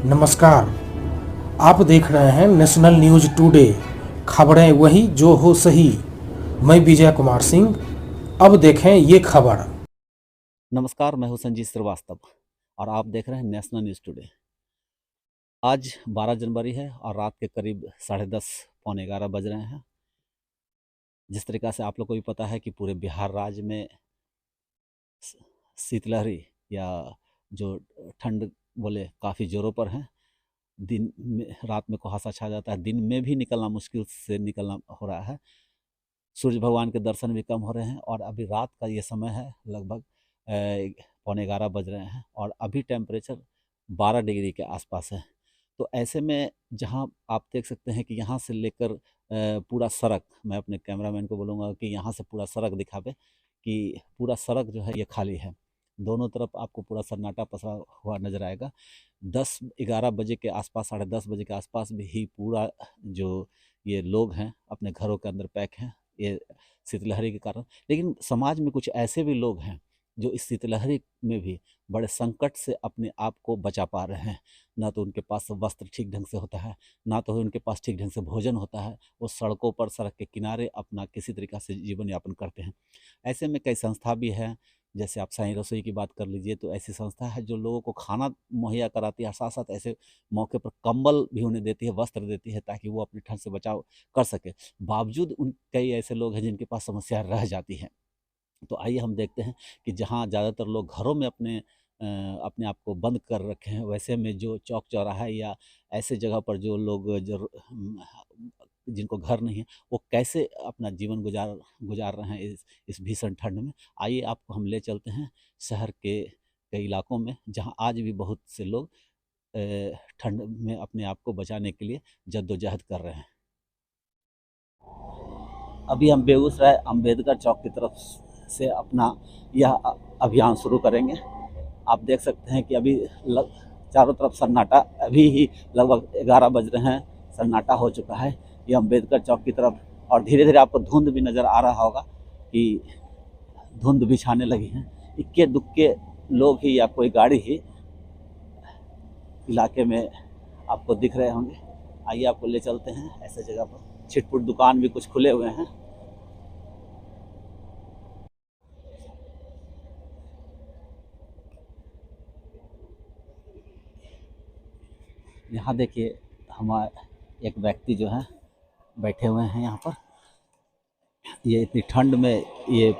नमस्कार। आप देख रहे हैं नेशनल न्यूज़ टुडे। खबरें वही जो हो सही। मैं विजय कुमार सिंह। अब देखें ये खबर। नमस्कार, मैं हूं संजीत श्रीवास्तव और आप देख रहे हैं नेशनल न्यूज़ टुडे। आज 12 जनवरी है और रात के करीब 10:30 पौने 11 बज रहे हैं। जिस तरीक़ा से आप लोग को भी पता है कि पूरे बिहार राज्य में शीतलहरी या जो ठंड बोले काफ़ी ज़ोरों पर है। दिन में रात में कुहासा छा जाता है, दिन में भी निकलना मुश्किल से निकलना हो रहा है। सूर्य भगवान के दर्शन भी कम हो रहे हैं और अभी रात का ये समय है, लगभग पौने 11 बज रहे हैं और अभी टेम्परेचर 12 डिग्री के आसपास है। तो ऐसे में जहाँ आप देख सकते हैं कि यहाँ से लेकर पूरा सड़क, मैं अपने कैमरामैन को बोलूँगा कि यहाँ से पूरा सड़क दिखावे कि पूरा सड़क जो है ये खाली है। दोनों तरफ आपको पूरा सन्नाटा पसरा हुआ नज़र आएगा। 10-11 बजे के आसपास, 10:30 बजे के आसपास भी ही पूरा जो ये लोग हैं अपने घरों के अंदर पैक हैं, ये शीतलहरी के कारण। लेकिन समाज में कुछ ऐसे भी लोग हैं जो इस शीतलहरी में भी बड़े संकट से अपने आप को बचा पा रहे हैं। ना तो उनके पास वस्त्र ठीक ढंग से होता है, ना तो उनके पास ठीक ढंग से भोजन होता है। वो सड़कों पर, सड़क के किनारे अपना किसी तरीक़ा से जीवन यापन करते हैं। ऐसे में कई संस्था भी हैं, जैसे आप साईं रसोई की बात कर लीजिए, तो ऐसी संस्था है जो लोगों को खाना मुहैया कराती है और साथ-साथ ऐसे मौके पर कंबल भी उन्हें देती है, वस्त्र देती है, ताकि वो अपनी ठंड से बचाव कर सकें। बावजूद उन कई ऐसे लोग हैं जिनके पास समस्या रह जाती है। तो आइए हम देखते हैं कि जहाँ ज़्यादातर लोग घरों में अपने आप को बंद कर रखे हैं, वैसे में जो चौक चौराहा या ऐसे जगह पर जो लोग जिनको घर नहीं है, वो कैसे अपना जीवन गुजार रहे हैं इस भीषण ठंड में। आइए आपको हम ले चलते हैं शहर के कई इलाकों में, जहाँ आज भी बहुत से लोग ठंड में अपने आप को बचाने के लिए जद्दोजहद कर रहे हैं। अभी हम बेगूसराय अम्बेडकर चौक की तरफ से अपना यह अभियान शुरू करेंगे। आप देख सकते हैं कि अभी चारों तरफ सन्नाटा, अभी ही लगभग 11 बज रहे हैं, सन्नाटा हो चुका है ये अम्बेडकर चौक की तरफ। और धीरे धीरे आपको धुंध भी नज़र आ रहा होगा कि धुंध भी छाने लगी है। इक्के दुक्के लोग ही या कोई गाड़ी ही इलाके में आपको दिख रहे होंगे। आइए आपको ले चलते हैं ऐसे जगह पर। छिटपुट दुकान भी कुछ खुले हुए हैं। यहाँ देखिए, हमारे एक व्यक्ति जो हैं बैठे हुए हैं यहाँ पर। ये इतनी ठंड में ये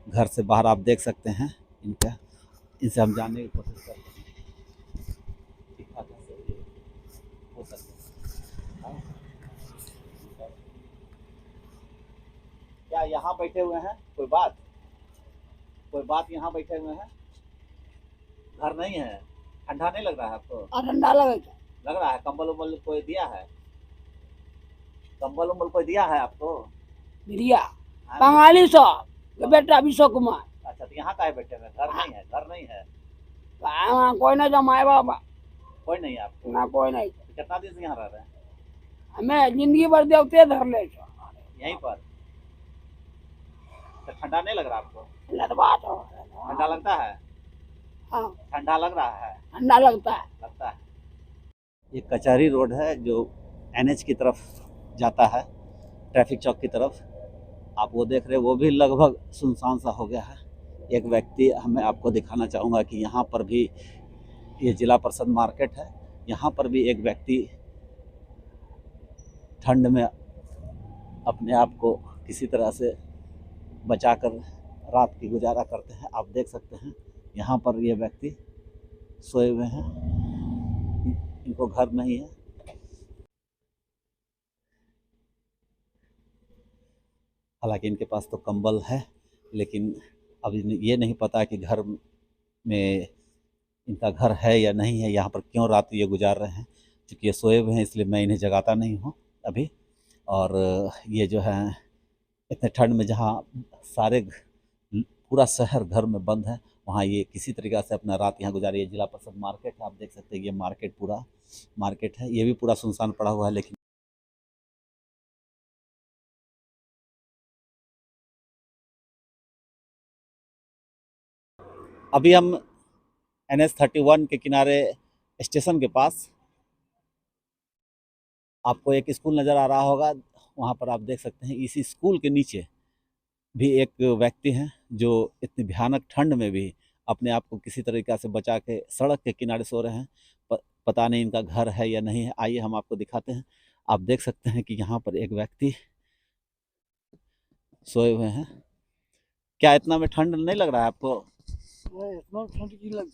घर से बाहर आप देख सकते हैं इनसे हम जानने की कोशिश करते हैं कि क्या कैसे ये हो सकता है। क्या यहाँ बैठे हुए हैं? कोई बात यहाँ बैठे हुए हैं? घर नहीं है? ठंडा नहीं लग रहा है आपको? ठंडा लग रहा है। कंबल उम्बल कोई दिया है? कंबल उम्बल कोई दिया है आपको? दिया बंगाली साहब बेटा विश्व कुमार। अच्छा, तो यहाँ का है बैठे हुए? घर नहीं है? घर नहीं है? कोई नहीं जमाए बाबा, कोई नहीं है आपको? ना कोई नहीं। तो कितना दिन से यहाँ रह रहे हैं? हमें जिंदगी भर देवते धर ले यहीं पर? तो ठंडा नहीं लग रहा आपको? बात हो। ठंडा लगता है? हाँ, ठंडा लग रहा है? ठंडा लगता है। ये कचहरी रोड है जो एनएच की तरफ जाता है, ट्रैफिक चौक की तरफ। आप वो देख रहे हैं, वो भी लगभग सुनसान सा हो गया है। एक व्यक्ति मैं आपको दिखाना चाहूँगा कि यहाँ पर भी ये जिला परिषद मार्केट है। यहाँ पर भी एक व्यक्ति ठंड में अपने आप को किसी तरह से बचाकर रात की गुजारा करते हैं। आप देख सकते हैं यहाँ पर ये व्यक्ति सोए हुए हैं, इनको घर नहीं है। हालांकि इनके पास तो कंबल है, लेकिन अब ये नहीं पता कि घर में इनका घर है या नहीं है, यहाँ पर क्यों रात ये गुजार रहे हैं। क्योंकि ये सोए हुए हैं, इसलिए मैं इन्हें जगाता नहीं हूँ अभी। और ये जो है इतने ठंड में जहाँ सारे पूरा शहर घर में बंद है, वहाँ ये किसी तरीक़ा से अपना रात यहाँ गुजारी। ये जिला परिषद मार्केट है, आप देख सकते हैं। ये मार्केट पूरा मार्केट है, ये भी पूरा सुनसान पड़ा हुआ है। लेकिन अभी हम NH-31 के किनारे स्टेशन के पास आपको एक स्कूल नज़र आ रहा होगा। वहाँ पर आप देख सकते हैं इसी स्कूल के नीचे भी एक व्यक्ति हैं जो इतनी भयानक ठंड में भी अपने आप को किसी तरीक़े से बचा के सड़क के किनारे सो रहे हैं। पता नहीं इनका घर है या नहीं है। आइए हम आपको दिखाते हैं। आप देख सकते हैं कि यहाँ पर एक व्यक्ति सोए हुए हैं। क्या इतना में ठंड नहीं लग रहा है आपको? नहीं, इतना ठंड की लग।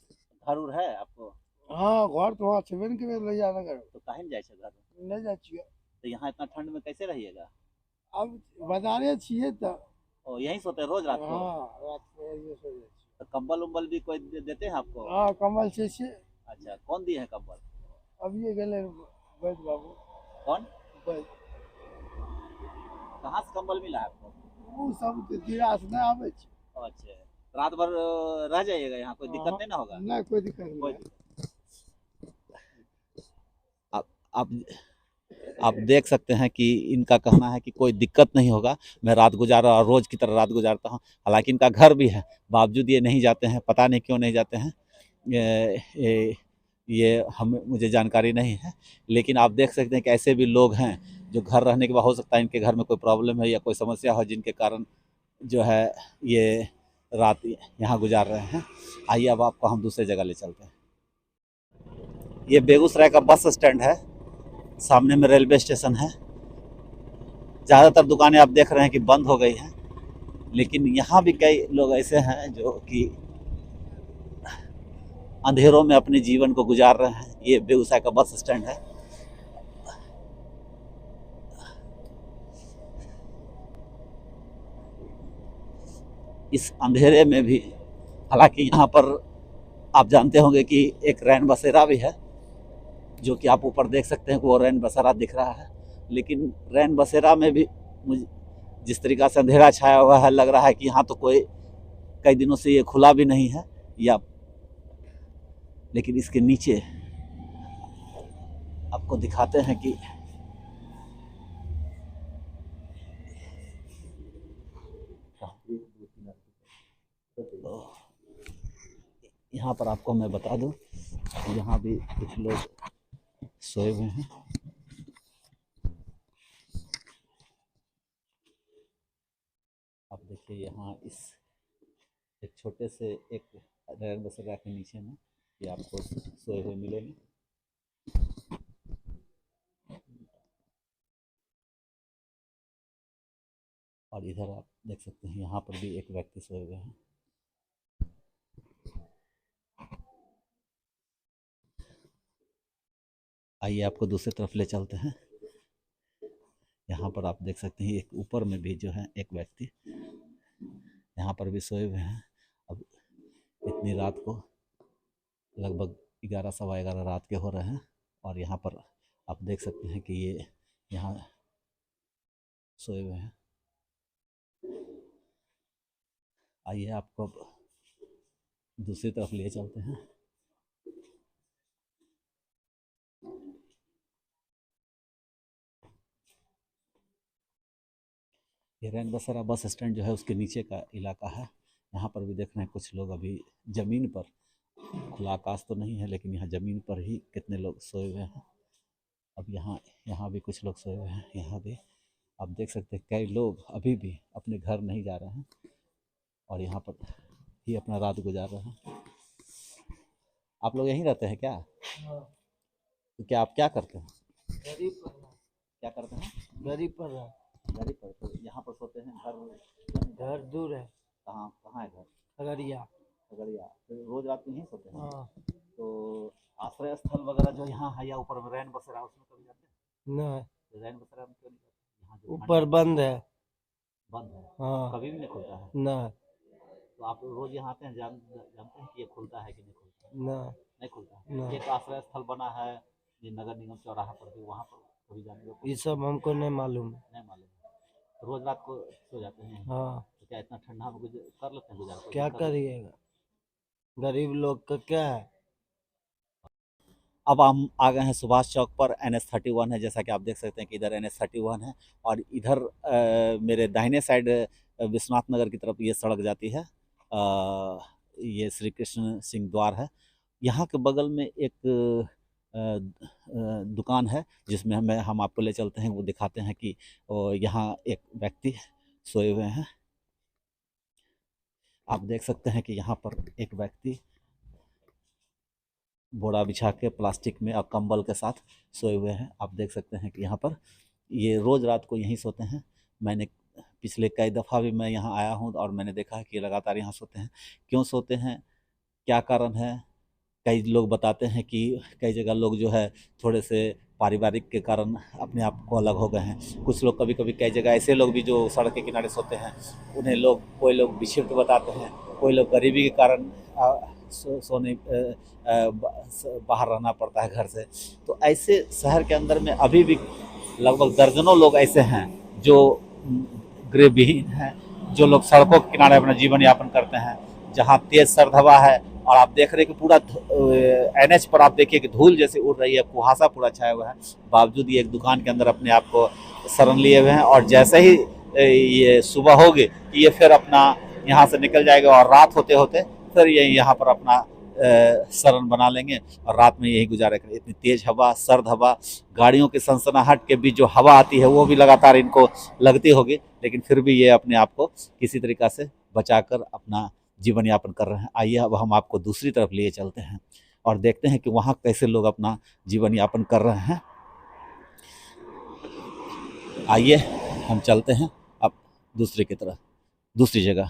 घर उर है आपको? हाँ, घर तो वहाँ छेबे के ले जाना घर। तो काहे नहीं जाए छे घर? नहीं जा छिए। तो यहाँ इतना ठंड में कैसे रहिएगा? अब बाजारे छिए तो। और यहीं सोते हैं रोज रात को? हाँ, रात को ये सो जाए। तो कंबल उम्बल भी कोई देते हैं आपको? हाँ, कमल से। अच्छा, कौन दिए हैं कंबल? अब ये गले बैठ बाबू। कौन? बैठ। कहाँ से कंबल मिला है आपको? वो सब दिरा से ना आवे छै। अच्छा, रात भर रह जाइएगा यहाँ, कोई दिक्कत नहीं ना होगा? नहीं, कोई दिक्कत कोई नहीं। आप देख सकते हैं कि इनका कहना है कि कोई दिक्कत नहीं होगा, मैं रात गुजारा और रोज़ की तरह रात गुजारता हूँ। हालांकि इनका घर भी है, बावजूद ये नहीं जाते हैं, पता नहीं क्यों नहीं जाते हैं। ये मुझे जानकारी नहीं है। लेकिन आप देख सकते हैं कि ऐसे भी लोग हैं जो घर रहने के बाद हो सकता है इनके घर में कोई प्रॉब्लम है या कोई समस्या हो, जिनके कारण जो है ये रात यहाँ गुजार रहे हैं। आइए अब आपको हम दूसरे जगह ले चलते हैं। ये बेगूसराय का बस स्टैंड है, सामने में रेलवे स्टेशन है। ज़्यादातर दुकानें आप देख रहे हैं कि बंद हो गई हैं, लेकिन यहाँ भी कई लोग ऐसे हैं जो कि अंधेरों में अपने जीवन को गुजार रहे हैं। ये बेगूसराय का बस स्टैंड है। इस अंधेरे में भी, हालांकि यहाँ पर आप जानते होंगे कि एक रैन बसेरा भी है, जो कि आप ऊपर देख सकते हैं कि वो रैन बसेरा दिख रहा है। लेकिन रैन बसेरा में भी मुझे जिस तरीक़ा से अंधेरा छाया हुआ है, लग रहा है कि यहाँ तो कोई कई दिनों से ये खुला भी नहीं है। या लेकिन इसके नीचे आपको दिखाते हैं कि यहाँ पर आपको मैं बता दूं, यहाँ भी कुछ लोग सोए हुए हैं। आप देखिए यहाँ इस एक छोटे से एक रैन बसेरा के नीचे में ये आपको सोए हुए मिलेंगे। और इधर आप देख सकते हैं यहाँ पर भी एक व्यक्ति सोए हुए हैं। आइए आपको दूसरी तरफ ले चलते हैं। यहाँ पर आप देख सकते हैं एक ऊपर में भी जो है एक व्यक्ति यहाँ पर भी सोए हुए हैं। अब इतनी रात को लगभग 11 सवा 11 रात के हो रहे हैं और यहाँ पर आप देख सकते हैं कि ये यहाँ सोए हुए हैं। आइए आपको अब दूसरी तरफ ले चलते हैं। ये रैन बसेरा बस स्टैंड जो है उसके नीचे का इलाका है। यहाँ पर भी देख रहे हैं कुछ लोग अभी ज़मीन पर, खुला आकाश तो नहीं है लेकिन यहाँ ज़मीन पर ही कितने लोग सोए हुए हैं। अब यहाँ भी कुछ लोग सोए हुए हैं। यहाँ भी आप देख सकते हैं कई लोग अभी भी अपने घर नहीं जा रहे हैं और यहाँ पर ही अपना रात गुजार रहे हैं। आप लोग यहीं रहते हैं क्या? तो क्या आप क्या करते हैं? गरीब पर क्या करते हैं? गरीब पर घर पर। तो यहाँ पर सोते हैं? घर दूर है। कहाँ है घर? खगड़िया। तो रोज रात में यहीं सोते हैं? हाँ। तो आश्रय स्थल वगैरह जो यहाँ है या ऊपर में रैन बसेरा उसमें कभी जाते हैं? नहीं, तो रैन बसेरा में क्यों नहीं जाते? यहाँ जो ऊपर बंद है। बंद है? हाँ। कभी भी नहीं खुलता है? नहीं। तो आप रोज यहाँ आते हैं, जानते हैं कि ये खुलता है कि नहीं खुलता है? नहीं खुलता है। नहीं। एक आश्रय स्थल बना है ये नगर निगम चौराहा पर भी, वहाँ पर कभी जाने का? ये सब हमको नहीं मालूम। नहीं मालूम। रोज रात को सो जाते हैं? हाँ। तो क्या इतना ठंडा में कर लेते हैं गुजार? क्या करिएगा, गरीब लोग का क्या है। अब हम आ गए हैं सुभाष चौक पर। NH-31 है, जैसा कि आप देख सकते हैं कि इधर NH-31 है और इधर मेरे दाहिने साइड विश्वनाथ नगर की तरफ ये सड़क जाती है। ये श्री कृष्ण सिंह द्वार है यहाँ के बगल में एक दुकान है जिसमें हम आपको ले चलते हैं, वो दिखाते हैं कि यहाँ एक व्यक्ति सोए हुए हैं। आप देख सकते हैं कि यहाँ पर एक व्यक्ति बोरा बिछा के प्लास्टिक में और कंबल के साथ सोए हुए हैं। आप देख सकते हैं कि यहाँ पर ये रोज़ रात को यहीं सोते हैं। मैंने पिछले कई दफ़ा भी मैं यहाँ आया हूँ और मैंने देखा है कि लगातार यहाँ सोते हैं। क्यों सोते हैं, क्या कारण है? कई लोग बताते हैं कि कई जगह लोग जो है थोड़े से पारिवारिक के कारण अपने आप को अलग हो गए हैं। कुछ लोग कभी-कभी कई जगह ऐसे लोग भी जो सड़क के किनारे सोते हैं, उन्हें कोई लोग विक्षिप्त बताते हैं, कोई लोग गरीबी के कारण सोने बाहर रहना पड़ता है घर से। तो ऐसे शहर के अंदर में अभी भी लगभग दर्जनों लोग ऐसे हैं जो गृहविहीन हैं, जो लोग सड़कों के किनारे अपना जीवन यापन करते हैं, जहाँ तेज सर्द हवा है और आप देख रहे हैं कि पूरा NH पर आप देखिए कि धूल जैसे उड़ रही है, कुहासा पूरा छाया हुआ है। बावजूद ये एक दुकान के अंदर अपने आप को शरण लिए हुए हैं और जैसे ही ये सुबह होगी कि ये फिर अपना यहाँ से निकल जाएगा और रात होते होते फिर ये यहाँ पर अपना शरण बना लेंगे और रात में यही गुजारा करेंगे। इतनी तेज हवा, सर्द हवा, गाड़ियों की सनसनाहट के बीच जो हवा आती है वो भी लगातार इनको लगती होगी, लेकिन फिर भी ये अपने आप को किसी तरीक़ा से बचाकर अपना जीवन यापन कर रहे हैं। आइए अब हम आपको दूसरी तरफ लिए चलते हैं और देखते हैं कि वहाँ कैसे लोग अपना जीवन यापन कर रहे हैं। आइए हम चलते हैं अब दूसरे की तरफ, दूसरी जगह।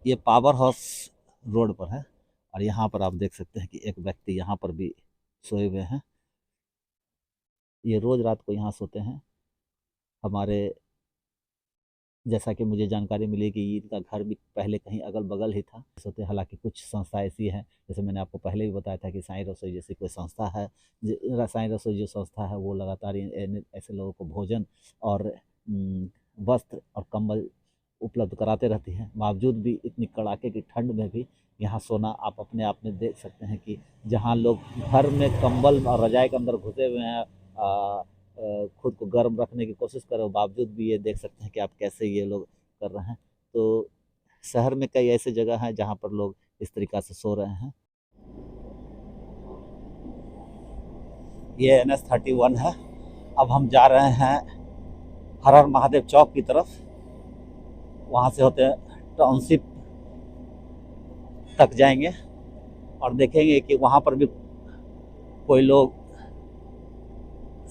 ये पावर हाउस रोड पर है और यहाँ पर आप देख सकते हैं कि एक व्यक्ति यहाँ पर भी सोए हुए हैं। ये रोज़ रात को यहाँ सोते हैं। हमारे जैसा कि मुझे जानकारी मिली कि इनका घर भी पहले कहीं अगल बगल ही था सोते। हालांकि कुछ संस्था ऐसी हैं, जैसे मैंने आपको पहले भी बताया था कि साईं रसोई जैसी कोई संस्था है, साईं रसोई जो संस्था है वो लगातार ऐसे लोगों को भोजन और वस्त्र और कंबल उपलब्ध कराते रहती हैं। बावजूद भी इतनी कड़ाके की ठंड में भी यहाँ सोना आप अपने आप में देख सकते हैं कि जहाँ लोग घर में कंबल और रजाई के अंदर घुसे हुए हैं, खुद को गर्म रखने की कोशिश कर रहे हो, बावजूद भी ये देख सकते हैं कि आप कैसे ये लोग कर रहे हैं। तो शहर में कई ऐसे जगह हैं जहाँ पर लोग इस तरीक़ा से सो रहे हैं। ये NH-31 है। अब हम जा रहे हैं हर हर महादेव चौक की तरफ। वहाँ से होते टाउनशिप तक जाएंगे और देखेंगे कि वहाँ पर भी कोई लोग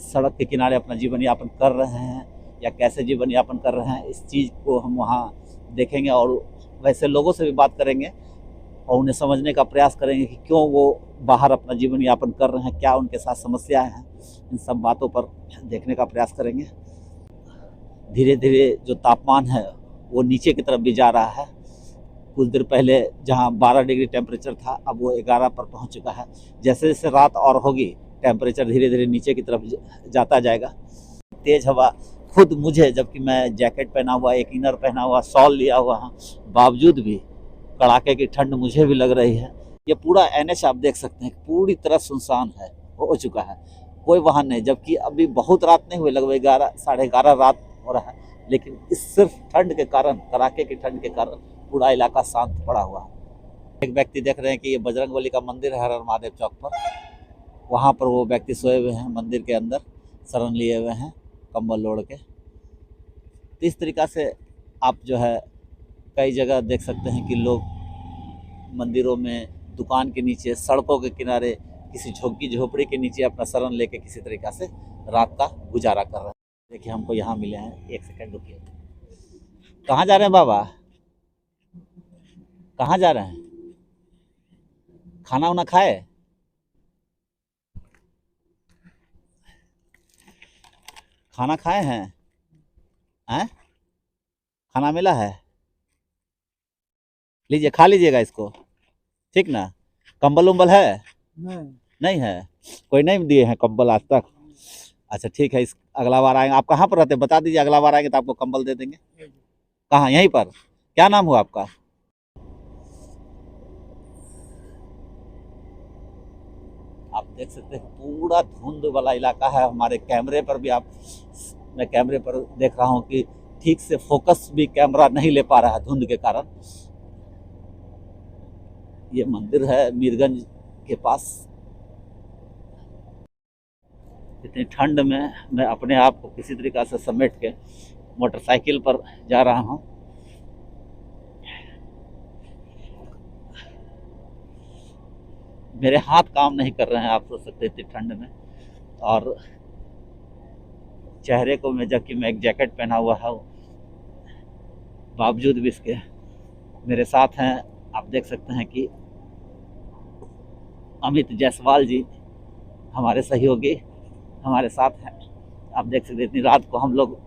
सड़क के किनारे अपना जीवन यापन कर रहे हैं या कैसे जीवन यापन कर रहे हैं। इस चीज़ को हम वहाँ देखेंगे और वैसे लोगों से भी बात करेंगे और उन्हें समझने का प्रयास करेंगे कि क्यों वो बाहर अपना जीवन यापन कर रहे हैं, क्या उनके साथ समस्याएं हैं। इन सब बातों पर देखने का प्रयास करेंगे। धीरे धीरे जो तापमान है वो नीचे की तरफ भी जा रहा है। कुछ देर पहले जहाँ 12 डिग्री टेम्परेचर था, अब वो 11 पर पहुँच चुका है। जैसे जैसे रात और होगी टेम्परेचर धीरे धीरे नीचे की तरफ जाता जाएगा। तेज़ हवा खुद मुझे, जबकि मैं जैकेट पहना हुआ, एक इनर पहना हुआ, शॉल लिया हुआ हूँ, बावजूद भी कड़ाके की ठंड मुझे भी लग रही है। ये पूरा NH आप देख सकते हैं पूरी तरह सुनसान है, हो चुका है, कोई वाहन नहीं। जबकि अभी बहुत रात नहीं हुई, लगभग 11 साढ़े 11 रात हो रहा है, लेकिन इस सिर्फ ठंड के कारण, कड़ाके की ठंड के कारण पूरा इलाका शांत पड़ा हुआ है। एक व्यक्ति देख रहे हैं कि ये बजरंगबली का मंदिर है हर हर महादेव चौक पर। वहाँ पर वो व्यक्ति सोए हुए हैं मंदिर के अंदर, शरण लिए हुए हैं कंबल ओढ़ के। तो इस तरीक़ा से आप जो है कई जगह देख सकते हैं कि लोग मंदिरों में, दुकान के नीचे, सड़कों के किनारे, किसी झोंकी झोपड़ी के नीचे अपना शरण लेके किसी तरीक़ा से रात का गुजारा कर रहे हैं। देखिए हमको यहाँ मिले हैं, एक सेकंड रुकिए। कहाँ जा रहे हैं बाबा, कहाँ जा रहे हैं? खाना वाना खाए? खाना खाए हैं? हैं? खाना मिला है? लीजिए, खा लीजिएगा इसको, ठीक ना। कंबल उम्बल है? नहीं है, कोई नहीं दिए हैं कंबल आज तक। अच्छा ठीक है, इस अगला बार आएंगे। आप कहाँ पर रहते हैं बता दीजिए, अगला बार आएंगे तो आपको कंबल दे देंगे। कहाँ? यहीं पर। क्या नाम हुआ आपका? आप देख सकते हैं पूरा धुंध वाला इलाका है। हमारे कैमरे पर भी मैं कैमरे पर देख रहा हूँ कि ठीक से फोकस भी कैमरा नहीं ले पा रहा है धुंध के कारण। ये मंदिर है मीरगंज के पास। इतनी ठंड में मैं अपने आप को किसी तरीके से समेट के मोटरसाइकिल पर जा रहा हूँ। मेरे हाथ काम नहीं कर रहे हैं, आप सोच सकते हैं इतनी ठंड में। और चेहरे को मैं, जबकि मैं एक जैकेट पहना हुआ है, बावजूद भी इसके मेरे साथ हैं, आप देख सकते हैं कि अमित जायसवाल जी हमारे सहयोगी हमारे साथ हैं। आप देख सकते हैं इतनी रात को हम लोग,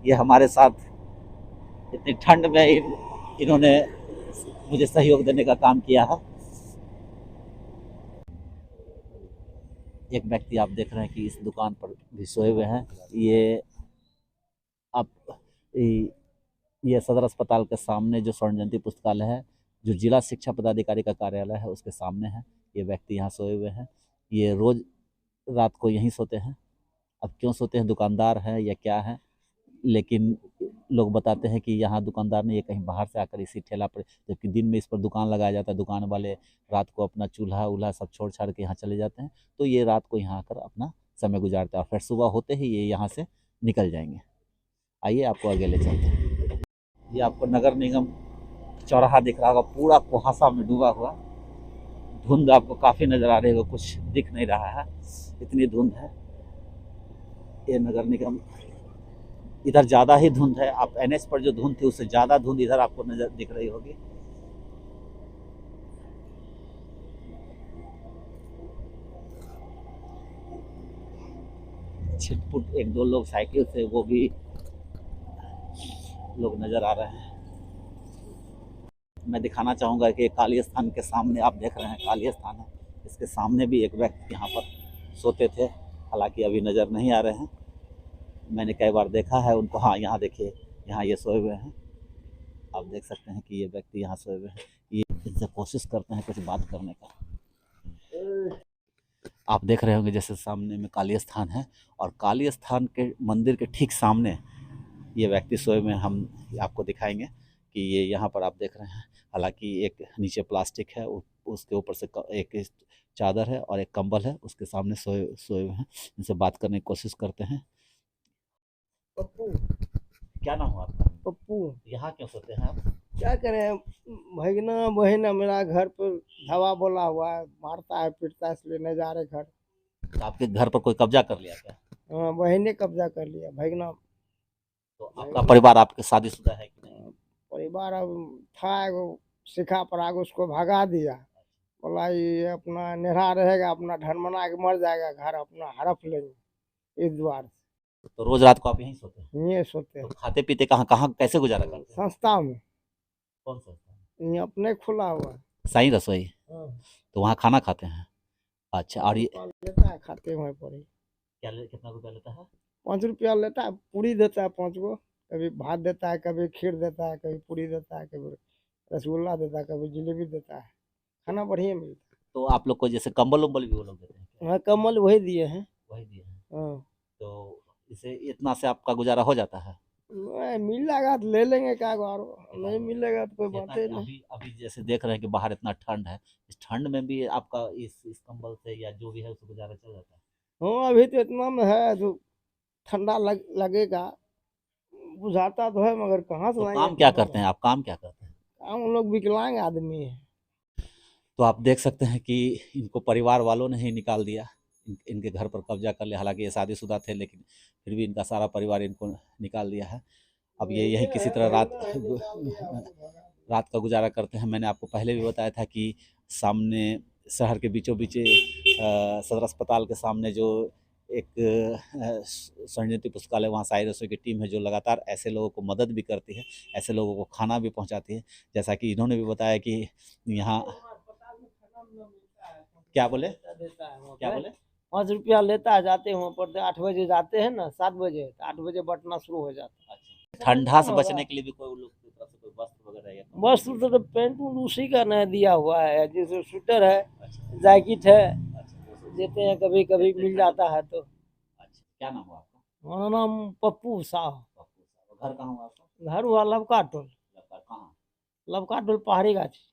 ये हमारे साथ इतनी ठंड में इन्होंने मुझे सहयोग देने का काम किया है। एक व्यक्ति आप देख रहे हैं कि इस दुकान पर भी सोए हुए हैं। ये आप ये सदर अस्पताल के सामने जो स्वर्ण जयंती पुस्तकालय है, जो जिला शिक्षा पदाधिकारी का कार्यालय है, उसके सामने है। ये व्यक्ति यहाँ सोए हुए हैं। ये रोज रात को यहीं सोते हैं। अब क्यों सोते हैं, दुकानदार है या क्या है, लेकिन लोग बताते हैं कि यहाँ दुकानदार नहीं, ये कहीं बाहर से आकर इसी ठेला पर, जबकि दिन में इस पर दुकान लगाया जाता है, दुकान वाले रात को अपना चूल्हा उल्हा सब छोड़ छाड़ के यहाँ चले जाते हैं, तो ये रात को यहाँ आकर अपना समय गुजारते हैं और फिर सुबह होते ही ये यहाँ से निकल जाएंगे। आइए आपको आगे ले चलते हैं। ये आपको नगर निगम चौराहा दिख रहा होगा, पूरा कुहासा में डूबा हुआ। धुंध आपको काफ़ी नज़र आ रही होगी, कुछ दिख नहीं रहा है, इतनी धुंध है। ये नगर निगम, इधर ज़्यादा ही धुंध है। आप एनएच पर जो धुंध थी उससे ज़्यादा धुंध इधर आपको नजर दिख रही होगी। छिटपुट एक दो लोग साइकिल से, वो भी लोग नज़र आ रहे हैं। मैं दिखाना चाहूँगा कि काली स्थान के सामने आप देख रहे हैं, काली स्थान है, इसके सामने भी एक व्यक्ति यहाँ पर सोते थे, हालांकि अभी नज़र नहीं आ रहे हैं। मैंने कई बार देखा है उनको। हाँ, यहाँ देखिए, यहाँ ये सोए हुए हैं। आप देख सकते हैं कि ये व्यक्ति यहाँ सोए हुए हैं। ये इनसे कोशिश करते हैं कुछ बात करने का। आप देख रहे होंगे जैसे सामने में काली स्थान है, और काली स्थान के मंदिर के ठीक सामने ये व्यक्ति सोए हुए हैं। हम आपको दिखाएंगे कि ये यहाँ पर आप देख रहे हैं। हालांकि एक नीचे प्लास्टिक है, उसके ऊपर से एक चादर है और एक कंबल है, उसके सामने सोए हुए हैं। इनसे बात करने की कोशिश करते हैं। पप्पू, क्या नाम हुआ आपका? पप्पू। यहाँ क्यों सोते हैं आप? क्या करें, भगना बहना मेरा घर पर धावा बोला हुआ है, मारता है पीटता है, इसलिए नहीं जा रहे घर। तो आपके घर पर कोई कब्जा कर लिया क्या? हाँ, बहने कब्जा कर लिया, भगना। तो आपका परिवार आपके शादीशुदा है कि नहीं? परिवार अब था एगो सिखा पर आगे, उसको भगा दिया। बोला ये अपना नेहरा रहेगा, अपना ढनमना के मर जाएगा, घर अपना हड़प लेंगे इस द्वार से। तो रोज रात को आप यहीं सोते हैं? ये सोते तो हैं खाते पीते कहाँ कहाँ कैसे गुजारा करते हैं? संस्था में, कौन सोता है? ये अपने खुला हुआ है। साईं रसोई। हाँ। तो वहाँ खाना खाते हैं? अच्छा, और ये लेता है, खाते वहीं पर ही। कितना रुपया लेता है? 5 रुपया लेता है, पूरी देता है 5 गो, कभी भात देता है, कभी खीर देता है, कभी पूरी देता है, कभी रसगुल्ला देता है, कभी जलेबी देता है। खाना बढ़िया मिलता तो आप लोग को जैसे कंबल उम्बल भी वो लोग देते हैं है। क्या? हाँ, कम्बल वही दिए हैं। वही दिए हैं। हाँ, तो इसे इतना से आपका गुजारा हो जाता है? नहीं मिलेगा तो ले लेंगे, क्या और नहीं मिलेगा तो कोई बात ही नहीं। अभी अभी जैसे देख रहे हैं कि बाहर इतना ठंड है, इस ठंड में भी आपका इस कंबल से या जो भी है उससे गुजारा चल जाता है? हाँ, अभी तो इतना में है, जो ठंडा लगेगा, बुझाता तो है, मगर कहाँ से तो लाएंगे काम क्या कंबल? करते हैं आप? काम क्या करते हैं? हम लोग विकलांग आदमी है। तो आप देख सकते हैं कि इनको परिवार वालों ने ही निकाल दिया, इनके घर पर कब्जा कर लिया। हालांकि ये शादीशुदा थे, लेकिन फिर भी इनका सारा परिवार इनको निकाल दिया है। अब ये यही किसी तरह रात का गुजारा करते हैं। मैंने आपको पहले भी बताया था कि सामने शहर के बीचों बीच सदर अस्पताल के सामने जो एक स्वर्ण जयंती पुस्तकालय, वहाँ साई रसोई की टीम है जो लगातार ऐसे लोगों को मदद भी करती है, ऐसे लोगों को खाना भी पहुँचाती है। जैसा कि इन्होंने भी बताया कि यहाँ क्या बोले? क्या बोले? 5 रुपया लेता है, जाते हैं वहाँ पर 8 बजे जाते हैं ना, 7 बजे, 8 बजे बंटना शुरू हो जाता है। अच्छा, ठंडा से बचने के लिए भी कोई लोग की तरफ से कोई वस्त्र वगैरह या बस तो पेंट उसी का नहीं दिया हुआ है, जैसे स्वेटर है, अच्छा, जैकेट है, अच्छा, देते हैं, कभी कभी मिल जाता है तो। अच्छा, क्या नाम हुआ आपका? हमारा नाम पप्पू साह। पप्पू साहब। घर कहाँ हुआ आपका? घर हुआ लबका टोल, कहाँ? लबका टोल पहाड़ी गाछी।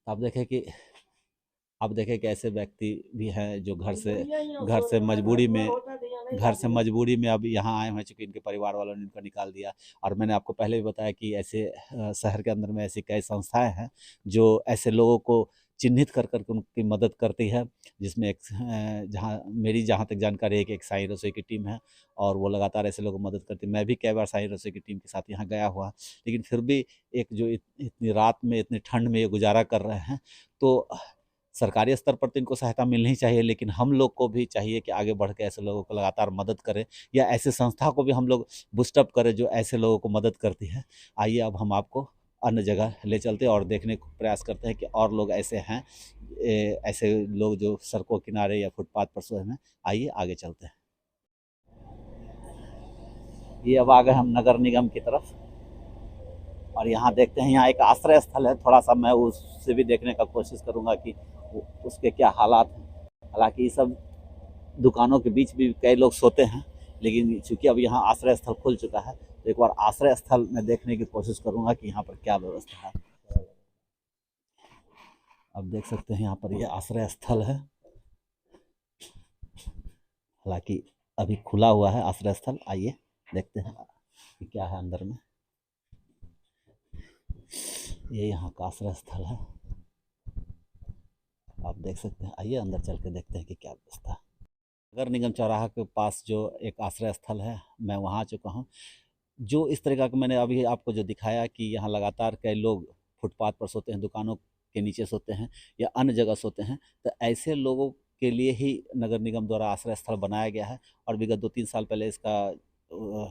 अब देखें कि ऐसे व्यक्ति भी हैं जो घर से मजबूरी में अब यहाँ आए हुए हैं, चूँकि इनके परिवार वालों ने इनको निकाल दिया। और मैंने आपको पहले भी बताया कि ऐसे शहर के अंदर में ऐसी कई संस्थाएं हैं जो ऐसे लोगों को चिन्हित कर कर के उनकी मदद करती है, जिसमें एक जहाँ तक जानकारी है कि एक साईं रसोई की टीम है और वो लगातार ऐसे लोगों को मदद करती है। मैं भी कई बार साईं रसोई की टीम के साथ यहाँ गया हुआ, लेकिन फिर भी एक जो इतनी रात में इतनी ठंड में ये गुजारा कर रहे हैं, तो सरकारी स्तर पर तो इनको सहायता मिलनी चाहिए, लेकिन हम लोग को भी चाहिए कि आगे बढ़ के ऐसे लोगों को लगातार मदद करें, या ऐसे संस्था को भी हम लोग बूस्टअप करें जो ऐसे लोगों को मदद करती है। आइए अब हम आपको अन्य जगह ले चलते हैं और देखने का प्रयास करते हैं कि और लोग ऐसे हैं, ऐसे लोग जो सड़कों किनारे या फुटपाथ पर सोए हैं। आइए आगे चलते हैं। ये अब आ गए हम नगर निगम की तरफ और यहाँ देखते हैं, यहाँ एक आश्रय स्थल है। थोड़ा सा मैं उससे भी देखने का कोशिश करूँगा कि उसके क्या हालात हैं। हालांकि ये सब दुकानों के बीच भी कई लोग सोते हैं, लेकिन चूंकि अब यहाँ आश्रय स्थल खुल चुका है, तो एक बार आश्रय स्थल में देखने की कोशिश करूँगा कि यहाँ पर क्या व्यवस्था है। अब देख सकते हैं यहाँ पर यह आश्रय स्थल है, हालांकि अभी खुला हुआ है आश्रय स्थल। आइए देखते हैं कि क्या है अंदर में। ये यहाँ का आश्रय स्थल है, आप देख सकते हैं। आइए अंदर चल के देखते हैं कि क्या व्यवस्था है। नगर निगम चौराहा के पास जो एक आश्रय स्थल है, मैं वहाँ आ चुका हूँ। जो इस तरीका का मैंने अभी आपको जो दिखाया कि यहाँ लगातार कई लोग फुटपाथ पर सोते हैं, दुकानों के नीचे सोते हैं या अन्य जगह सोते हैं, तो ऐसे लोगों के लिए ही नगर निगम द्वारा आश्रय स्थल बनाया गया है। और विगत 2-3 साल पहले इसका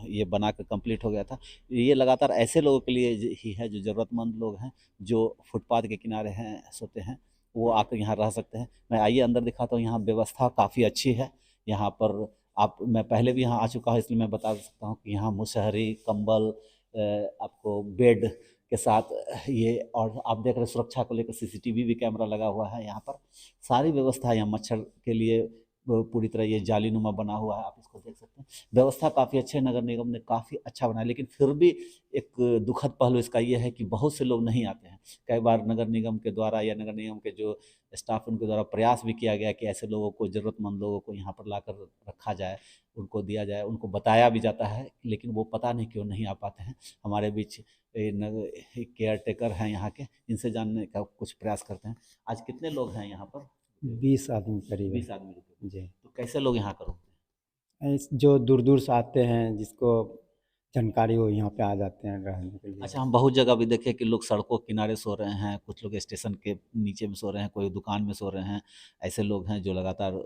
ये बना कर कंप्लीट हो गया था। ये लगातार ऐसे लोगों के लिए ही है जो ज़रूरतमंद लोग हैं, जो फुटपाथ के किनारे हैं, सोते हैं, वो आकर यहाँ रह सकते हैं। मैं आइए अंदर दिखाता हूँ। यहाँ व्यवस्था काफ़ी अच्छी है। यहाँ पर मैं पहले भी यहाँ आ चुका हूँ, इसलिए मैं बता सकता हूँ कि यहाँ मुसहरी, कंबल, आपको बेड के साथ ये, और आप देख रहे हैं सुरक्षा को लेकर सीसीटीवी भी कैमरा लगा हुआ है। यहाँ पर सारी व्यवस्था है। यहाँ मच्छर के लिए पूरी तरह ये जालीनुमा बना हुआ है, आप इसको देख सकते हैं। व्यवस्था काफ़ी अच्छी है, नगर निगम ने काफ़ी अच्छा बनाया। लेकिन फिर भी एक दुखद पहलू इसका ये है कि बहुत से लोग नहीं आते हैं। कई बार नगर निगम के द्वारा या नगर निगम के जो स्टाफ उनके द्वारा प्रयास भी किया गया कि ऐसे लोगों को, ज़रूरतमंद लोगों को यहाँ पर लाकर रखा जाए, उनको दिया जाए, उनको बताया भी जाता है, लेकिन वो पता नहीं क्यों नहीं आ पाते हैं। हमारे बीच केयर टेकर हैं यहाँ के, इनसे जानने का कुछ प्रयास करते हैं। आज कितने लोग हैं यहाँ पर? 20 आदमी करीब 20 आदमी रुके। जी। तो कैसे लोग यहाँ का रुकते हैं? जो दूर दूर से आते हैं, जिसको जानकारी हो, यहाँ पे आ जाते हैं रहने के लिए। अच्छा, हम बहुत जगह भी देखे कि लोग सड़कों के किनारे सो रहे हैं, कुछ लोग स्टेशन के नीचे में सो रहे हैं, कोई दुकान में सो रहे हैं। ऐसे लोग हैं जो लगातार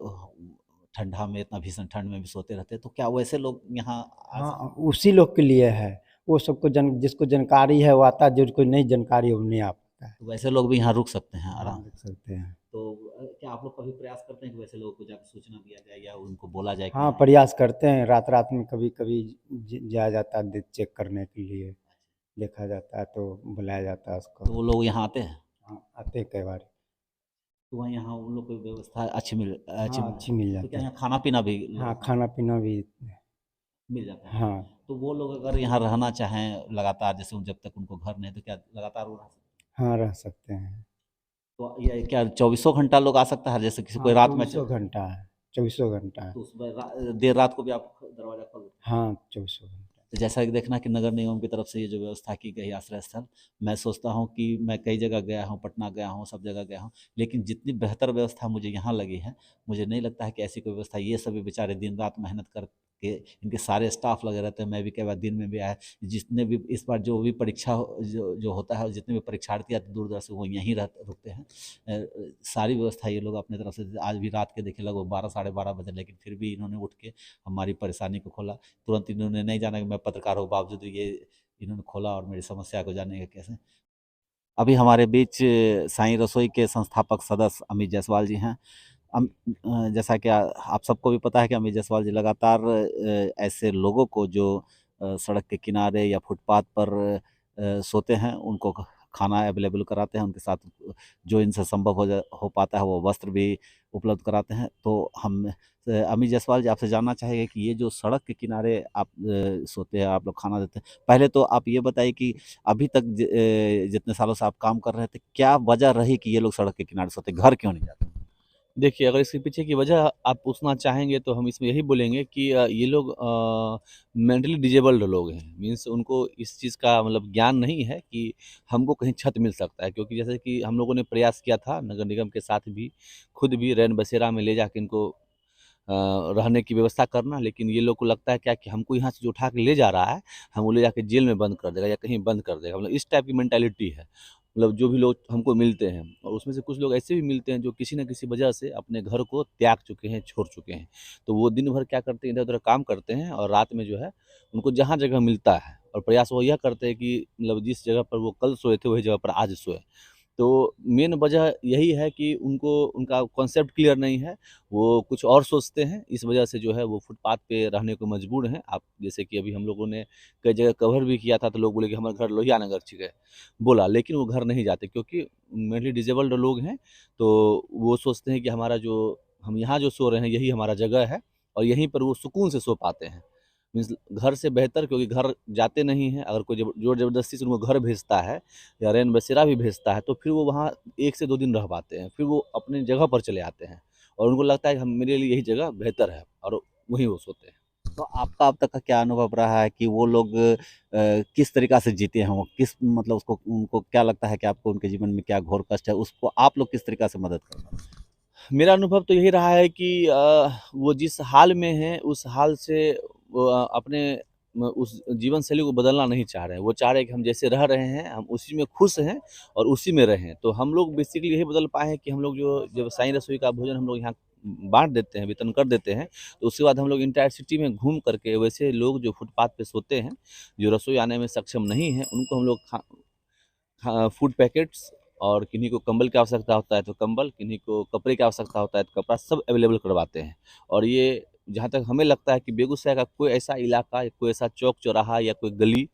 ठंडा में, इतना भीषण ठंड में भी सोते रहते हैं। तो क्या वैसे लोग यहाँ हाँ, उसी लोग के लिए है। वो सबको जिसको जानकारी है वो आता है, जिसको नहीं जानकारी है वो नहीं आ पाता है। तो वैसे लोग भी यहाँ रुक सकते हैं आराम? रुक सकते हैं। तो क्या आप लोग कभी प्रयास करते हैं कि वैसे लोगों को जाकर सूचना दिया जाए या उनको बोला जाए? हाँ, प्रयास करते हैं। रात रात में कभी कभी जाया जाता है चेक करने के लिए, देखा जाता है तो बुलाया जाता है उसको। तो वो लोग यहाँ आते हैं? हाँ, आते हैं कई बार। तो वहाँ यहाँ उन लोग को व्यवस्था अच्छी मिल मिल तो क्या जाती है। यहाँ खाना पीना भी? हाँ, खाना पीना भी मिल जाता है। हाँ। तो वो लोग अगर यहाँ रहना चाहें लगातार, जैसे जब तक उनको घर नहीं, तो क्या लगातार वो रह सकते हैं? हाँ, रह सकते हैं। तो ये क्या 24 घंटा लोग आ सकता है? जैसे किसी कोई रात में 24 घंटा है, 24 घंटा है। तो उसमें देर रात को भी आप दरवाजा खोल देते हैं? हाँ, 24 घंटा। तो जैसा कि देखना कि नगर निगम की तरफ से ये जो व्यवस्था की गई आश्रय स्थल, मैं सोचता हूँ कि मैं कई जगह गया हूँ, पटना गया हूँ, सब जगह गया हूँ, लेकिन जितनी बेहतर व्यवस्था मुझे यहाँ लगी है, मुझे नहीं लगता है कि ऐसी कोई व्यवस्था। ये सभी बेचारे दिन रात मेहनत करके, इनके सारे स्टाफ लगे रहते हैं। मैं भी कई बार दिन में भी आया, जितने भी इस बार जो भी परीक्षा जो होता है, जितने भी परीक्षार्थी आते दूर दूर से, वो यहीं रुकते हैं। सारी व्यवस्था ये लोग अपनी तरफ से, आज भी रात के देखे लगभग 12 साढ़े 12 बजे, लेकिन फिर भी इन्होंने उठ के हमारी परेशानी को खोला। तुरंत इन्होंने नहीं जाना कि मैं पत्रकार हूँ, बावजूद ये इन्होंने खोला और मेरी समस्या को जानने का कैसे। अभी हमारे बीच साईं रसोई के संस्थापक सदस्य अमित जायसवाल जी हैं। जैसा कि आप सबको भी पता है कि अमित जायसवाल जी लगातार ऐसे लोगों को जो सड़क के किनारे या फुटपाथ पर सोते हैं, उनको खाना अवेलेबल कराते हैं, उनके साथ जो इनसे संभव हो पाता है वो वस्त्र भी उपलब्ध कराते हैं। तो हम अमित जायसवाल जी आपसे जानना चाहेंगे कि ये जो सड़क के किनारे आप सोते हैं, आप लोग खाना देते हैं, पहले तो आप ये बताइए कि अभी तक जितने सालों से आप काम कर रहे थे, क्या वजह रही कि ये लोग सड़क के किनारे सोते, घर क्यों नहीं जाते? देखिए, अगर इसके पीछे की वजह आप पूछना चाहेंगे तो हम इसमें यही बोलेंगे कि ये लोग मेंटली डिसेबल्ड लोग हैं। मीन्स उनको इस चीज़ का मतलब ज्ञान नहीं है कि हमको कहीं छत मिल सकता है। क्योंकि जैसे कि हम लोगों ने प्रयास किया था नगर निगम के साथ भी, खुद भी रैन बसेरा में ले जाके इनको रहने की व्यवस्था करना, लेकिन ये लोग को लगता है क्या कि हमको यहाँ से जो उठा के ले जा रहा है, हम वो ले जाके जेल में बंद कर देगा या कहीं बंद कर देगा। मतलब इस टाइप की मेंटालिटी है। मतलब जो भी लोग हमको मिलते हैं, और उसमें से कुछ लोग ऐसे भी मिलते हैं जो किसी न किसी वजह से अपने घर को त्याग चुके हैं, छोड़ चुके हैं। तो वो दिन भर क्या करते हैं, इधर-उधर काम करते हैं और रात में जो है उनको जहाँ जगह मिलता है और प्रयास वो यह करते हैं कि मतलब जिस जगह पर वो कल सोए थे, वही जगह पर आज सोएँ। तो मेन वजह यही है कि उनको उनका कॉन्सेप्ट क्लियर नहीं है, वो कुछ और सोचते हैं, इस वजह से जो है वो फुटपाथ पे रहने को मजबूर हैं। आप जैसे कि अभी हम लोगों ने कई जगह कवर भी किया था, तो लोग बोले कि हमारा घर लोहिया नगर छिके बोला, लेकिन वो घर नहीं जाते क्योंकि मेंटली डिसेबल्ड लोग हैं, तो वो सोचते हैं कि हमारा जो हम यहाँ जो सो रहे हैं, यही हमारा जगह है और यहीं पर वो सुकून से सो पाते हैं। मीन्स घर से बेहतर, क्योंकि घर जाते नहीं हैं, अगर कोई ज़ोर ज़बरदस्ती से उनको घर भेजता है या रैन बसेरा भी भेजता है, तो फिर वो वहाँ 1 से 2 दिन रह पाते हैं, फिर वो अपनी जगह पर चले आते हैं और उनको लगता है कि हम मेरे लिए यही जगह बेहतर है और वहीं वो सोते हैं। तो आपका अब तक का क्या अनुभव रहा है कि वो लोग किस तरीक़ा से जीते हैं? वो किस मतलब उसको उनको क्या लगता है कि आपको उनके जीवन में क्या घोर कष्ट है, उसको आप लोग किस तरीक़ा से मदद करते हैं? मेरा अनुभव तो यही रहा है कि वो जिस हाल में हैं, उस हाल से वो अपने उस जीवन शैली को बदलना नहीं चाह रहे हैं। वो चाह रहे हैं कि हम जैसे रह रहे हैं, हम उसी में खुश हैं और उसी में रहें। तो हम लोग बेसिकली यही बदल पाए हैं कि हम लोग जो जब साईं रसोई का भोजन हम लोग यहाँ बाँट देते हैं, वितरण कर देते हैं, तो उसके बाद हम लोग एंटायर सिटी में घूम करके वैसे लोग जो फुटपाथ पे सोते हैं, जो रसोई आने में सक्षम नहीं हैं, उनको हम लोग फूड पैकेट्स और किन्हीं को कंबल की आवश्यकता होता है तो कंबल, किन्हीं को कपड़े की आवश्यकता होता है तो कपड़ा, सब अवेलेबल करवाते हैं। और ये जहाँ तक हमें लगता है कि बेगूसराय का कोई ऐसा इलाका या कोई ऐसा चौक-चौराहा या कोई गली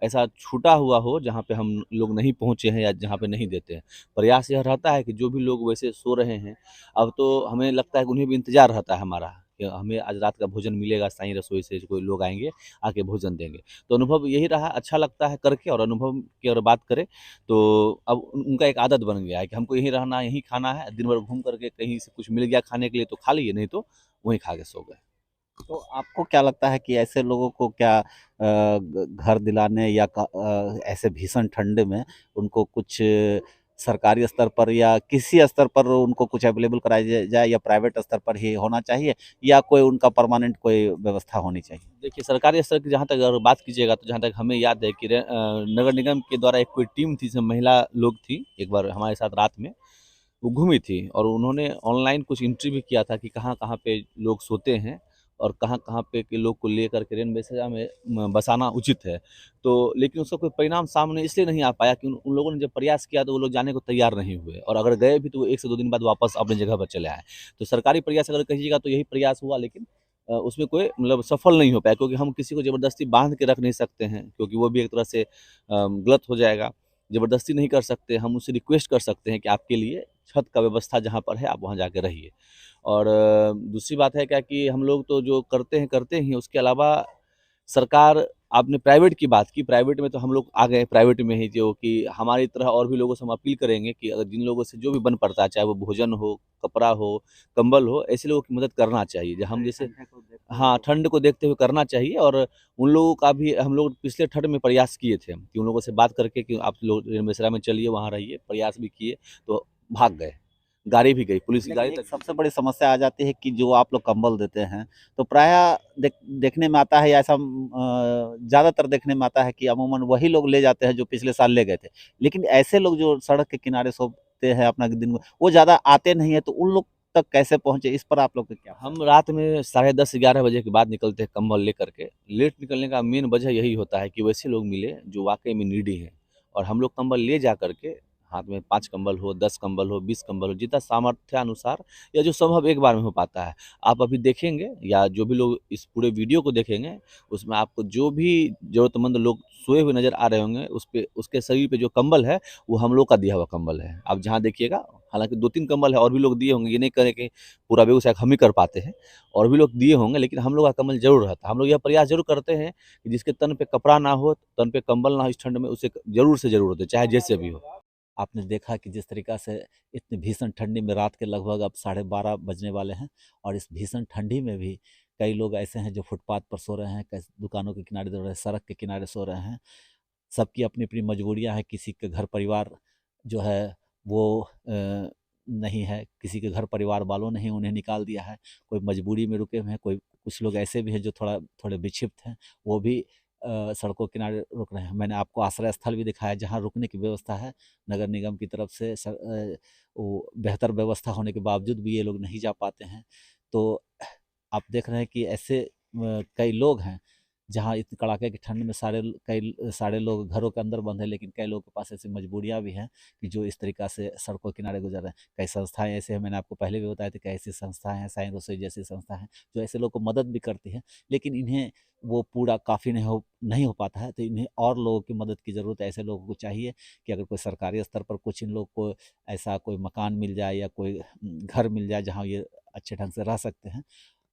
ऐसा छूटा हुआ हो जहाँ पे हम लोग नहीं पहुँचे हैं या जहाँ पे नहीं देते हैं। प्रयास यह रहता है कि जो भी लोग वैसे सो रहे हैं, अब तो हमें लगता है कि उन्हें भी इंतज़ार रहता है हमारा कि हमें आज रात का भोजन मिलेगा साईं रसोई से, कोई लोग आएँगे, आके भोजन देंगे। तो अनुभव यही रहा, अच्छा लगता है करके। और अनुभव की अगर बात करें तो अब उनका एक आदत बन गया है कि हमको यहीं रहना है, यहीं खाना है, दिन भर घूम करके कहीं से कुछ मिल गया खाने के लिए तो खा लिए, नहीं तो वहीं खा के सो गए। तो आपको क्या लगता है कि ऐसे लोगों को क्या घर दिलाने या ऐसे भीषण ठंड में उनको कुछ सरकारी स्तर पर या किसी स्तर पर उनको कुछ अवेलेबल कराया जाए या प्राइवेट स्तर पर ही होना चाहिए या कोई उनका परमानेंट कोई व्यवस्था होनी चाहिए? देखिए, सरकारी स्तर की जहाँ तक अगर बात कीजिएगा तो जहाँ तक हमें याद है कि नगर निगम के द्वारा एक कोई टीम थी, जिसमें महिला लोग थी, एक बार हमारे साथ रात में वो घूमी थी और उन्होंने ऑनलाइन कुछ एंट्री भी किया था कि कहाँ-कहाँ पे लोग सोते हैं और कहाँ-कहाँ पे के लोग को लेकर के रेन बसेरा में बसाना उचित है। तो लेकिन उसका कोई परिणाम सामने इसलिए नहीं आ पाया कि उन उन लोगों ने जब प्रयास किया तो वो लोग जाने को तैयार नहीं हुए और अगर गए भी तो वो 1 से 2 दिन बाद वापस अपनी जगह पर चले आए। तो सरकारी प्रयास अगर कहिएगा तो यही प्रयास हुआ, लेकिन उसमें कोई मतलब सफल नहीं हो पाया, क्योंकि हम किसी को ज़बरदस्ती बाँध के रख नहीं सकते हैं, क्योंकि वो भी एक तरह से गलत हो जाएगा। ज़बरदस्ती नहीं कर सकते, हम उससे रिक्वेस्ट कर सकते हैं कि आपके लिए छत का व्यवस्था जहाँ पर है आप वहाँ जाके रहिए। और दूसरी बात है क्या कि हम लोग तो जो करते ही हैं, उसके अलावा सरकार, आपने प्राइवेट की बात की, प्राइवेट में तो हम लोग आ गए प्राइवेट में ही, जो कि हमारी तरह और भी लोगों से हम अपील करेंगे कि अगर जिन लोगों से जो भी बन पड़ता है, चाहे वो भोजन हो, कपड़ा हो, कंबल हो, ऐसे लोगों की मदद करना चाहिए। जो हम जैसे हाँ, ठंड को देखते हुए करना चाहिए। और उन लोगों का भी हम लोग पिछले ठंड में प्रयास किए थे कि उन लोगों से बात करके कि आप लोग रेन-बसेरा में चलिए, वहाँ रहिए, प्रयास भी किए, तो भाग गए। गाड़ी भी गई, पुलिस की लेकिन गाड़ी एक तक। सबसे बड़ी समस्या आ जाती है कि जो आप लोग कंबल देते हैं, तो प्रायः देखने में आता है या ऐसा ज़्यादातर देखने में आता है कि अमूमन वही लोग ले जाते हैं जो पिछले साल ले गए थे। लेकिन ऐसे लोग जो सड़क के किनारे सोते हैं अपना दिन में, वो ज़्यादा आते नहीं हैं, तो उन लोग तक कैसे पहुँचे? इस पर आप लोग का क्या? हम रात में साढ़े 10-11 बजे के बाद निकलते हैं कंबल लेकर के। लेट निकलने का मेन वजह यही होता है कि वैसे लोग मिले जो वाक़ई में नीडी हैं, और हम लोग कंबल ले जा कर के हाथ में 5 कंबल हो, 10 कंबल हो, 20 कंबल हो, जितना सामर्थ्यानुसार या जो संभव एक बार में हो पाता है। आप अभी देखेंगे या जो भी लोग इस पूरे वीडियो को देखेंगे, उसमें आपको जो भी ज़रूरतमंद लोग सोए हुए नज़र आ रहे होंगे, उसपे उसके शरीर पे जो कंबल है, वो हम लोग का दिया हुआ कंबल है। आप जहाँ देखिएगा, हालाँकि 2-3 कंबल है और भी लोग दिए होंगे, ये नहीं कह रहे कि पूरा बेगूसराय हम ही कर पाते हैं, और भी लोग दिए होंगे, लेकिन हम लोग का कंबल ज़रूर रहता है। हम लोग यह प्रयास ज़रूर करते हैं कि जिसके तन पे कपड़ा ना हो, तन पे कंबल ना हो इस ठंड में, उसे ज़रूर से ज़रूर दे, चाहे जैसे भी हो। आपने देखा कि जिस तरीक़ा से इतनी भीषण ठंडी में रात के लगभग अब 12:30 बजने वाले हैं और इस भीषण ठंडी में भी कई लोग ऐसे हैं जो फुटपाथ पर सो रहे हैं, कई दुकानों के किनारे सो रहे हैं, सड़क के किनारे सो रहे हैं। सबकी अपनी-अपनी मजबूरियाँ हैं, किसी के घर परिवार जो है वो नहीं है, किसी के घर परिवार वालों ने ही उन्हें निकाल दिया है, कोई मजबूरी में रुके हुए हैं, कोई कुछ लोग ऐसे भी हैं जो थोड़े विक्षिप्त हैं, वो भी सड़कों के किनारे रुक रहे हैं। मैंने आपको आश्रय स्थल भी दिखाया जहाँ रुकने की व्यवस्था है, नगर निगम की तरफ से वो बेहतर व्यवस्था होने के बावजूद भी ये लोग नहीं जा पाते हैं। तो आप देख रहे हैं कि ऐसे कई लोग हैं जहाँ इतनी कड़ाके की ठंड में सारे लोग घरों के अंदर बंद हैं, लेकिन कई लोगों के पास ऐसी मजबूरियाँ भी हैं कि जो इस तरीक़ा से सड़कों के किनारे गुज़र रहे हैं। कई संस्थाएँ ऐसे हैं, मैंने आपको पहले भी बताया था कि ऐसी संस्थाएँ हैं, साईं रसोई जैसी संस्था हैं, जो ऐसे लोगों को मदद भी करती हैं, लेकिन इन्हें वो पूरा काफ़ी नहीं हो पाता है, तो इन्हें और लोगों की मदद की ज़रूरत है। ऐसे लोगों को चाहिए कि अगर कोई सरकारी स्तर पर कुछ इन लोग को ऐसा कोई मकान मिल जाए या कोई घर मिल जाए, जहाँ ये अच्छे ढंग से रह सकते हैं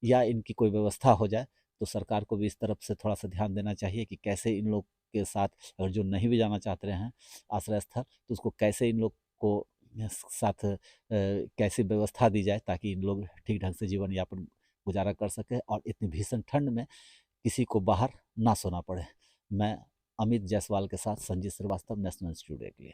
या इनकी कोई व्यवस्था हो जाए, तो सरकार को भी इस तरफ से थोड़ा-सा ध्यान देना चाहिए कि कैसे इन लोग के साथ, अगर जो नहीं भी जाना चाहते हैं आश्रय स्थल, तो उसको कैसे इन लोग को साथ कैसे व्यवस्था दी जाए ताकि इन लोग ठीक ढंग से जीवन यापन गुज़ारा कर सकें और इतनी भीषण ठंड में किसी को बाहर ना सोना पड़े। मैं अमित जायसवाल के साथ संजीत श्रीवास्तव, नेशनल स्टूडियो के लिए।